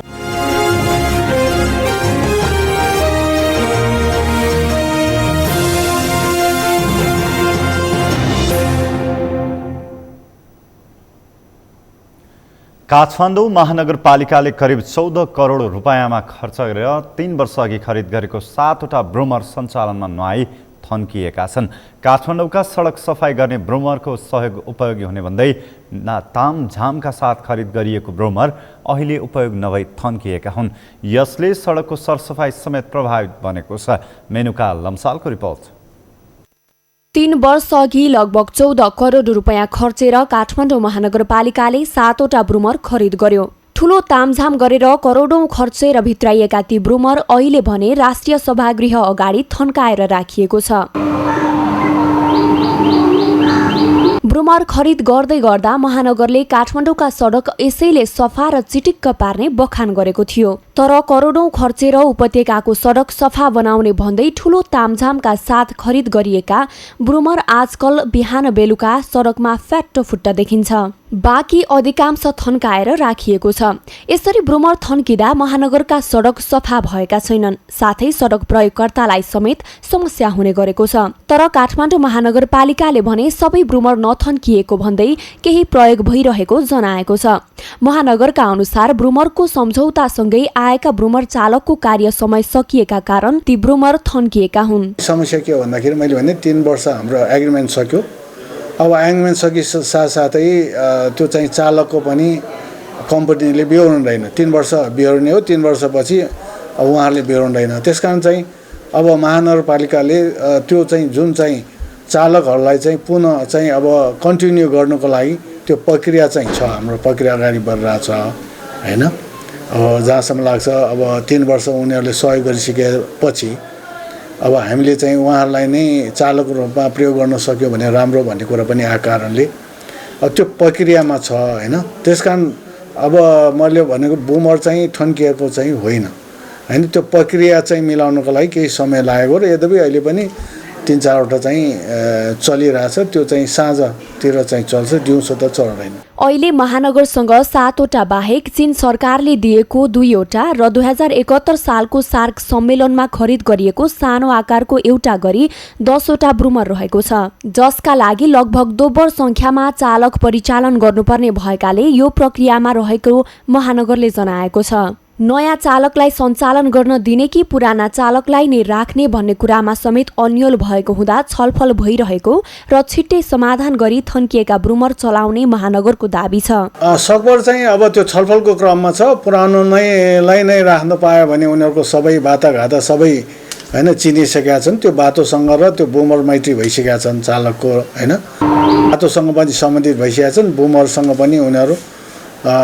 काठमाडौँ महानगरपालिकाले करिब 14 करोड रुपैयाँमा खर्च गरेर 3 वर्ष अघि खरिद गरेको 7वटा ब्रोमर सञ्चालनमा नआई थन्किएका छन्। काठमाडौँका सडक सफाई गर्ने ब्रोमरको सहयोग उपयोगी हुने भन्दै तामझामका साथ खरिद गरिएको ब्रोमर अहिले उपयोग नभई थन्किएका हुन्। यसले सडकको सरसफाई समेत प्रभावित बनेको छ। मेनुका लम्सालको रिपोर्ट। 3 वर्ष अघि लगभग 14 करोड रुपैयाँ खर्चेर काठमाडौँ महानगरपालिकाले 7वटा ब्रुमर खरिद गर्यो। ठूलो तामझाम गरेर करोडौं खर्चेर भित्राइएका ती ब्रुमर अहिले भने राष्ट्रिय सभागृह अगाडि थन्काएर राखिएको छ। ब्रुमर खरिद गर्दै गर्दा महानगरले काठमाडौँका सडक यसैले सफा र चिटिक्क पार्ने बखान गरेको थियो। तर करोडौं खर्चेर उपत्यकाको सडक सफा बनाउने भन्दै ठूलो तामझामका साथ खरिद गरिएका ब्रुमर आजकल बिहान बेलुका सडकमा फ्याट्ट फुट्ट देखिन्छ। बाँकी अधिकांश थन्काएर राखिएको छ। यसरी ब्रुमर थन्किँदा महानगरका सडक सफा भएका छैनन्, साथै सडक प्रयोगकर्तालाई समेत समस्या हुने गरेको छ। तर काठमाडौँ महानगरपालिकाले भने सबै ब्रुमर नथन्किएको भन्दै केही प्रयोग भइरहेको जनाएको छ। महानगरका अनुसार ब्रुमरको सम्झौतासँगै आएका ब्रुमर चालकको कार्य समय सकिएका कारण ती ब्रुमर थन्किएका हुन्। समस्या के हो भन्दाखेरि मैले भने 3 वर्ष हाम्रो एग्रिमेन्ट सक्यो। अब एग्रिमेन्ट सकि साथसाथै त्यो चाहिँ चालकको पनि कम्पनीले बिहोर्नु हुँदैन। 3 वर्ष बिहोर्ने हो, 3 वर्षपछि अब उहाँहरूले बिहोर्नु हुँदैन। त्यसकारण चाहिँ अब महानगरपालिकाले त्यो चाहिँ जुन चाहिँ चालकहरूलाई चाहिँ पुनः चाहिँ अब कन्टिन्यू गर्नुको लागि त्यो प्रक्रिया चाहिँ छ, हाम्रो प्रक्रिया अगाडि बढिरहेको छ हैन। अब जहाँसम्म लाग्छ अब 3 वर्ष उनीहरूले सहयोग गरिसकेपछि अब हामीले चाहिँ उहाँहरूलाई नै चालकको रूपमा प्रयोग गर्न सक्यो भने राम्रो भन्ने कुरा पनि आएको कारणले अब त्यो प्रक्रियामा छ हैन। त्यसकारण अब मैले भनेको बुमर चाहिँ थन्किएको चाहिँ होइन हैन। त्यो प्रक्रिया चाहिँ मिलाउनको लागि केही समय लागेको र यद्यपि अहिले पनि 3-4वटा चाहिँ चलिरहेछ। त्यो चाहिँ साँझतिर चाहिँ चल्छ, दिउँसो त चल्दैन। अहिले महानगरसँग 7वटा बाहेक चीन सरकारले दिएको 2वटा र 2071 सालको सार्क सम्मेलनमा खरिद गरिएको सानो आकारको एउटा गरी 10वटा ब्रुमर रहेको छ, जसका लागि लगभग दोब्बर संख्यामा चालक परिचालन गर्नुपर्ने भएकाले यो प्रक्रियामा रहेको महानगरले जनाएको छ। नयाँ चालकलाई सञ्चालन गर्न दिने कि पुराना चालकलाई नै राख्ने भन्ने कुरामा समेत अन्यल भएको हुँदा छलफल भइरहेको र छिट्टै समाधान गरी थन्किएका ब्रुमर चलाउने महानगरको दाबी छ। सकभर चाहिँ अब त्यो छलफलको क्रममा छ। पुरानो नैलाई नै राख्न पायो भने उनीहरूको सबै बाटाघाटा सबै हैन चिनिसकेका छन्। त्यो बाटोसँग र त्यो बुमर मैत्री भइसकेका छन् चालकको हैन। बाटोसँग पनि सम्बन्धित भइसकेका छन्, बुमरसँग पनि उनीहरू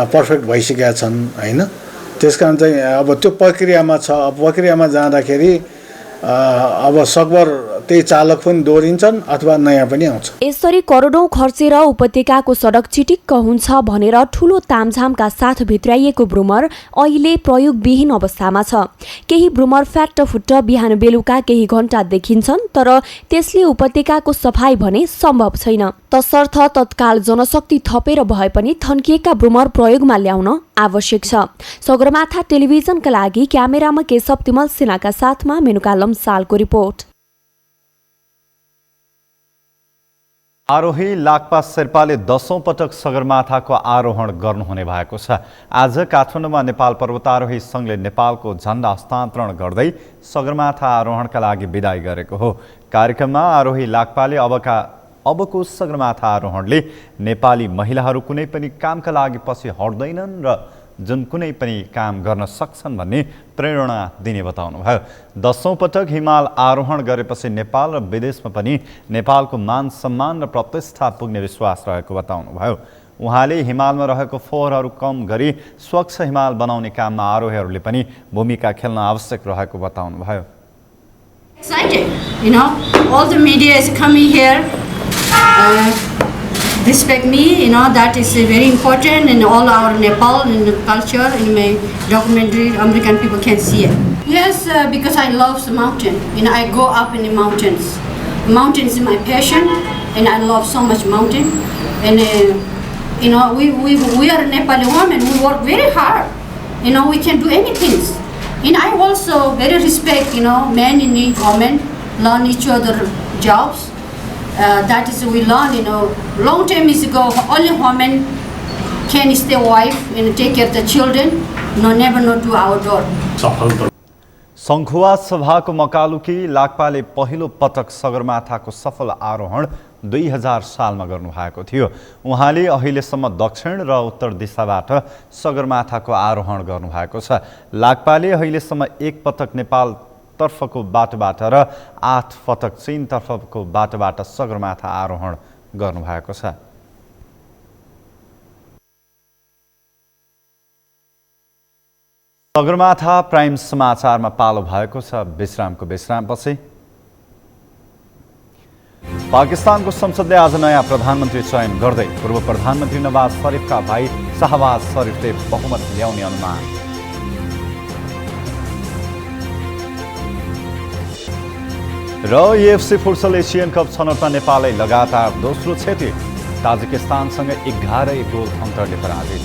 पर्फेक्ट भइसकेका छन् हैन। त्यसकारण चाहिँ अब त्यो प्रक्रियामा छ। प्रक्रियामा जाँदाखेरि अब सकभर त्यही चालक पनि दोहोरिन्छन् अथवा नयाँ पनि आउँछ। यसरी करोडौं खर्चेर उपत्यकाको सडक चिटिक्क हुन्छ भनेर ठूलो तामझामका साथ भित्राइएको ब्रुमर अहिले प्रयोगविहीन अवस्थामा छ। केही ब्रुमर फ्याट्टफुट्ट बिहान बेलुका केही घण्टा देखिन्छन्, तर त्यसले उपत्यकाको सफाई भने सम्भव छैन। तसर्थ तत्काल जनशक्ति थपेर भए पनि थन्किएका ब्रुमर प्रयोगमा ल्याउन आवश्यक छ। सगरमाथा टेलिभिजनका लागि क्यामेरामा केशव तिमल सिन्हाका साथमा मेनुका लम्सालको रिपोर्ट। आरोही लाक्पा शेर्पाले 10औं पटक सगरमाथाको आरोहण गर्नुहुने भएको छ। आज काठमाडौँमा नेपाल पर्वतारोही सङ्घले नेपालको झण्डा हस्तान्तरण गर्दै सगरमाथा आरोहणका लागि बिदाई गरेको हो। कार्यक्रममा आरोही लाक्पाले अबको सगरमाथा आरोहणले नेपाली महिलाहरू कुनै पनि कामका लागि पछि हट्दैनन् र जुन कुनै पनि काम गर्न सक्छन् भन्ने प्रेरणा दिने बताउनुभयो। 10औं पटक हिमाल आरोहण गरेपछि नेपाल र विदेशमा पनि नेपालको मान सम्मान र प्रतिष्ठा पुग्ने विश्वास रहेको बताउनुभयो। उहाँले हिमालमा रहेको फोहोरहरू कम गरी स्वच्छ हिमाल बनाउने काममा आरोहीहरूले पनि भूमिका खेल्न आवश्यक रहेको बताउनुभयो। Excited, all the media is coming here. Respect me, that is very important in all our Nepal and culture. In my documentary, American people can see it. Yes, because I love the mountain. I go up in the mountains. Mountains is my passion, and I love so much mountain. And we are Nepali women. We work very hard. We can do anything. And I also very respect, men and women learn each other jobs. That is we learn, long time ago, only women can stay wife and take care of the children, never do outdoor. सङ्खुवा सभाको मकालुकी लाक्पाले पहिलो पटक सगरमाथाको सफल आरोहण 2000 सालमा गर्नुभएको थियो। उहाँले अहिलेसम्म दक्षिण र उत्तर दिशाबाट सगरमाथाको आरोहण गर्नुभएको छ। लाक्पाले अहिलेसम्म 1 पटक नेपाल तर्फको बाटोबाट र 8 पटक चीन तर्फको बाटोबाट सगरमाथा आरोहण गर्नुभएको छ। सगरमाथा प्राइम समाचारमा पालो भएको छ विश्रामको विश्रामपछि। पाकिस्तानको संसदले आज नयाँ प्रधानमन्त्री चयन गर्दै पूर्व प्रधानमन्त्री नवाज शरीफका भाइ शाहबाज शरीफले बहुमत ल्याउने अनुमान। र एएफसी फुटसल एसियन कप छनौटमा नेपाललाई लगातार दोस्रो क्षति। ताजिकिस्तानसँग 11 गोल अन्तरले पराजित।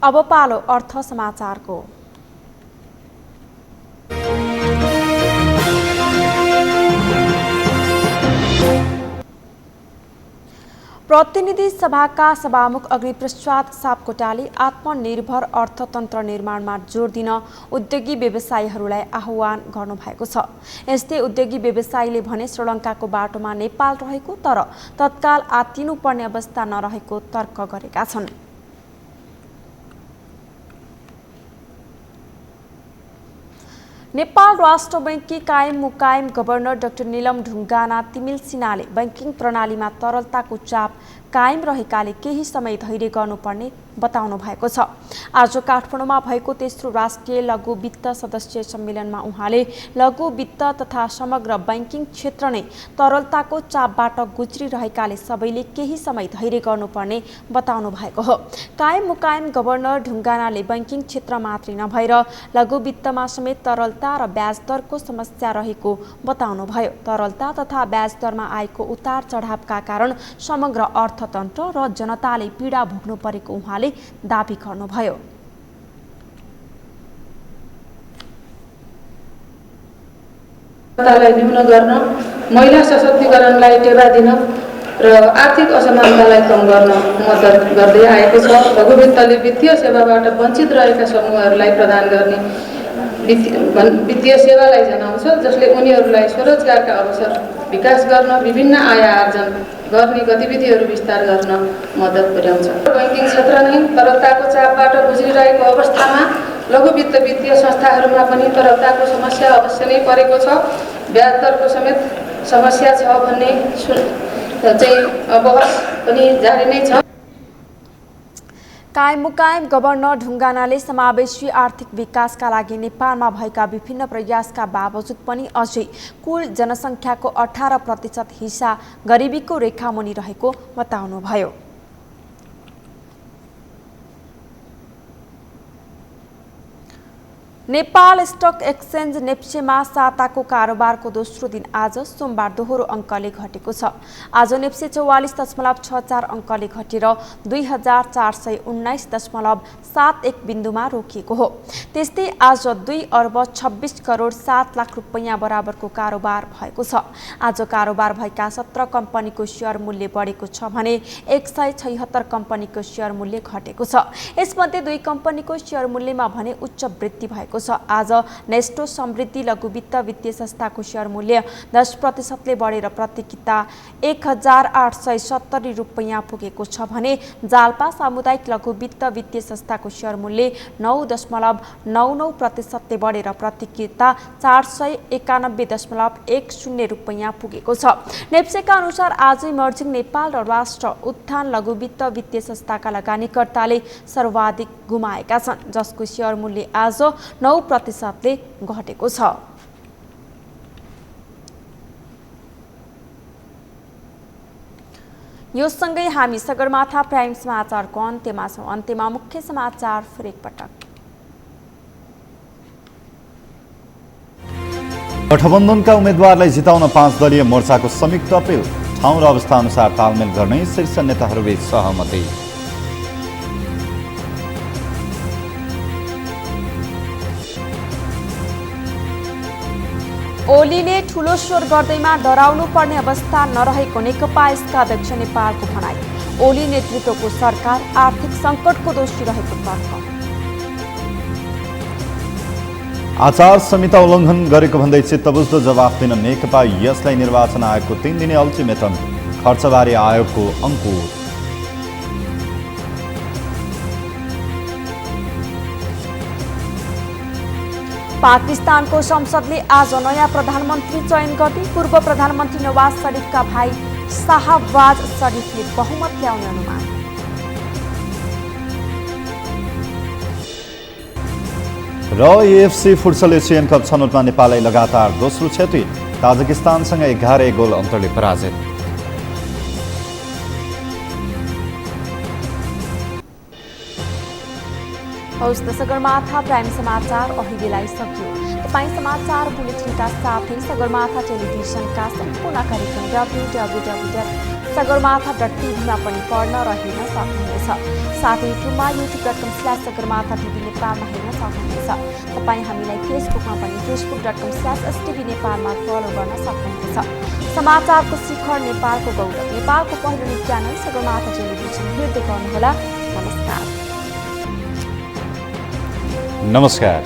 अब पालो अर्थ समाचारको। प्रतिनिधि सभाका सभामुख अग्निप्रसाद सापकोटाले आत्मनिर्भर अर्थतन्त्र निर्माणमा जोड दिन उद्योगी व्यवसायीहरूलाई आह्वान गर्नुभएको छ। यस्तै उद्योगी व्यवसायीले भने श्रीलङ्काको बाटोमा नेपाल रहेको तर तत्काल आत्तिनुपर्ने अवस्था नरहेको तर्क गरेका छन्। नेपाल राष्ट्र बैंककी कायम मुकायम गभर्नर डाक्टर नीलम ढुङ्गाना तिमिल सिन्हाले बैंकिङ प्रणालीमा तरलताको चाप कायम रहेकाले केही समय धैर्य गर्नुपर्ने बताउनु भएको छ। आज काठमाडौँमा भएको तेस्रो राष्ट्रिय लघु वित्त सदस्य सम्मेलनमा उहाँले लघु वित्त तथा समग्र बैंकिङ क्षेत्र नै तरलताको चापबाट गुज्रिरहेकाले सबैले केही समय धैर्य गर्नुपर्ने बताउनु भएको हो। कायम मुकायम गभर्नर ढुङ्गानाले बैंकिङ क्षेत्र मात्रै नभएर लघु वित्तमा समेत तरलता र ब्याज दरको समस्या रहेको बताउनुभयो। तरलता तथा ब्याज दरमा आएको उतार चढावका कारण समग्र अर्थतन्त्र र जनताले पीडा भोग्नु परेको उहाँले दाबी गर्नुभयो। लाई न्यून गर्न, महिला सशक्तिकरणलाई टेवा दिन र आर्थिक असमानतालाई कम गर्न मद्दत गर्दै आएको छ। लघु वित्तले वित्तीय सेवाबाट वञ्चित रहेका समूहहरूलाई प्रदान गर्ने वित्तीय सेवालाई जनाउँछ, जसले उनीहरूलाई स्वरोजगारका अवसर विकास गर्न, विभिन्न आय आर्जन गर्ने गतिविधिहरू विस्तार गर्न मद्दत पुर्याउँछ। बैंकिङ क्षेत्र नै तरलताको चापबाट गुज्रिरहेको अवस्थामा लघु वित्त वित्तीय संस्थाहरूमा पनि तरलताको समस्या अवश्य नै परेको छ। ब्याज दरको समेत समस्या छ भन्ने बहस पनि जारी नै छ। कायम मुकायम गभर्नर ढुङ्गानाले समावेशी आर्थिक विकासका लागि नेपालमा भएका विभिन्न प्रयासका बावजुद पनि अझै कुल जनसङ्ख्याको 18% हिस्सा गरिबीको रेखामुनि रहेको बताउनुभयो। नेपाल स्टक एक्सचेन्ज नेप्सेमा साताको कारोबारको दोस्रो दिन आज सोमबार दोहोरो अङ्कले घटेको छ। आज नेप्से 44.64 अङ्कले घटेर 2419.71 बिन्दुमा रोकिएको हो। त्यस्तै आज 2,26,07,00,000 रुपैयाँ बराबरको कारोबार भएको छ। आज कारोबार भएका 17 कम्पनीको सेयर मूल्य बढेको छ भने 176 कम्पनीको सेयर मूल्य घटेको छ। यसमध्ये 2 कम्पनीको सेयर मूल्यमा भने उच्च वृद्धि भएको छ। आज नेस्टो समृद्धि लघु वित्त वित्तीय संस्थाको शेयर मूल्य 10% ले बढेर प्रति किता 1,870 रुपैयाँ पुगेको छ भने जाल्पा सामुदायिक लघु वित्त वित्तीय संस्थाको शेयर मूल्य 9.99% ले बढेर प्रति किता 491.10 रुपैयाँ पुगेको छ। नेप्सेका अनुसार आज इमर्जिङ नेपाल र राष्ट्र उत्थान लघु वित्त वित्तीय संस्थाका लगानीकर्ताले सर्वाधिक गुमाएका छन्, जसको शेयर मूल्य आज 9% ले घटेको छ। यो सँगै हामी सगरमाथा प्राइम समाचारको अन्त्यमा छौं। अन्त्यमा मुख्य समाचार फेरि एकपटक। गठबन्धनका उम्मेदवारलाई जिताउन 5 दलीय मोर्चाको संयुक्त अपिल, ठाउँ र अवस्था अनुसार तालमेल गर्ने शीर्ष नेताहरूबीच सहमति। ओलीले ठूलो स्वर गर्दैमा डराउनु पर्ने अवस्था नरहेको नेकपा यसका अध्यक्ष नेपालको भनाई। ओली नेतृत्वको सरकार आर्थिक संकटको दोषी रहेको तर्क। आचार संहिता उल्लङ्घन गरेको भन्दै चित्तबुझ्दो जवाफ दिन नेकपा यसलाई निर्वाचन आयोगको 3 दिने अल्टिमेटम, खर्चबारे आयोगको अंकुश। पाकिस्तानको संसदले आज नयाँ प्रधानमन्त्री चयन गर्दै पूर्व प्रधानमन्त्री नवाज शरीफका भाइ शाहबाज शरीफले बहुमत ल्याउने अनुमान। र एएफसी फुटसल एसियन कप छनौटमा नेपाललाई लगातार दोस्रो क्षति, ताजिकिस्तानसँग 11 गोल अन्तरले पराजित। हौस् त सगरमाथा प्राइम समाचार अहिलेलाई सकियो। तपाईँ समाचार बुलेटिनका साथै सगरमाथा टेलिभिजनका सम्पूर्ण कार्यक्रम www.sagarmatha.tv मा पनि पढ्न र हेर्न सक्नुहुनेछ। साथै युट्युबमा youtube.com/sagarmatha TV नेपालमा हेर्न सक्नुहुनेछ। तपाईँ हामीलाई फेसबुकमा पनि facebook.com/stv नेपालमा फलो गर्न सक्नुहुनेछ। समाचारको शिखर नेपालको गौरव नेपालको पहिलो न्युज च्यानल सगरमाथा टेलिभिजन हेर्दै गर्नुहोला। नमस्कार।